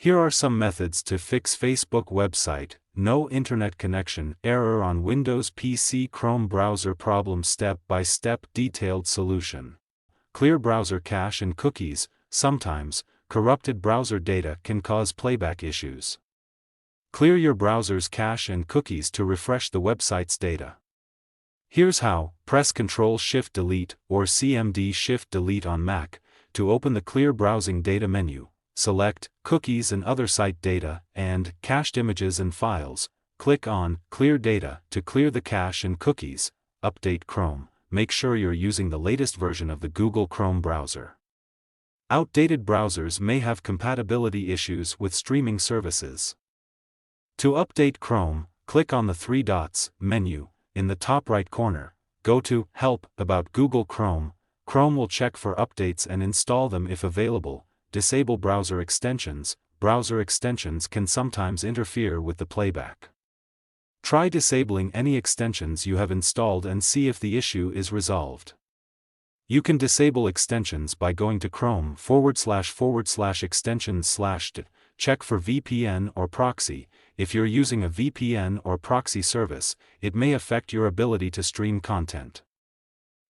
Here are some methods to fix Facebook website, no internet connection, error on Windows PC Chrome browser problem step-by-step detailed solution. Clear browser cache and cookies. Sometimes, corrupted browser data can cause playback issues. Clear your browser's cache and cookies to refresh the website's data. Here's how. Press Ctrl Shift Delete or Cmd Shift Delete on Mac to open the Clear Browsing Data menu. Select Cookies and Other Site Data and Cached Images and Files. Click on Clear Data to clear the cache and cookies. Update Chrome. Make sure you're using the latest version of the Google Chrome browser. Outdated browsers may have compatibility issues with streaming services. To update Chrome, click on the three dots menu in the top right corner. Go to Help About Google Chrome. Chrome will check for updates and install them if available. Disable browser extensions. Browser extensions can sometimes interfere with the playback. Try disabling any extensions you have installed and see if the issue is resolved. You can disable extensions by going to Chrome //extensions/ check for VPN or proxy. If you're using a VPN or proxy service, it may affect your ability to stream content.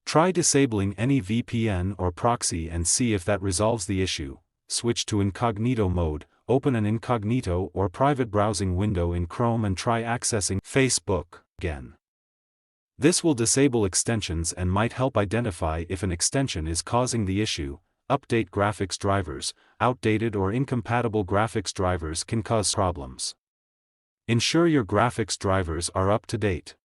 Try disabling any VPN or proxy and see if that resolves the issue. Switch to incognito mode, open an incognito or private browsing window in Chrome and try accessing Facebook again. This will disable extensions and might help identify if an extension is causing the issue. Update graphics drivers. Outdated or incompatible graphics drivers can cause problems. Ensure your graphics drivers are up to date.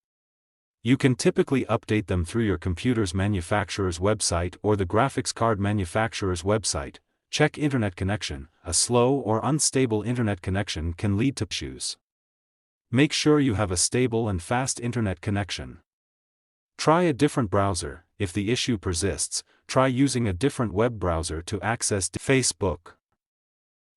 You can typically update them through your computer's manufacturer's website or the graphics card manufacturer's website. Check internet connection. A slow or unstable internet connection can lead to issues. Make sure you have a stable and fast internet connection. Try a different browser. If the issue persists, try using a different web browser to access Facebook.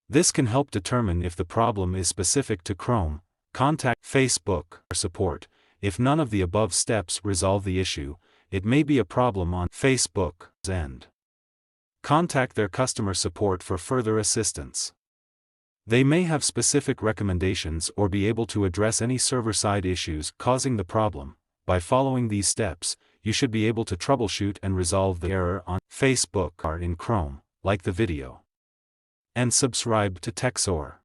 This can help determine if the problem is specific to Chrome. Contact Facebook support. If none of the above steps resolve the issue, it may be a problem on Facebook's end. Contact their customer support for further assistance. They may have specific recommendations or be able to address any server-side issues causing the problem. By following these steps, you should be able to troubleshoot and resolve the error on Facebook or in Chrome. Like the video and subscribe to TechSoar.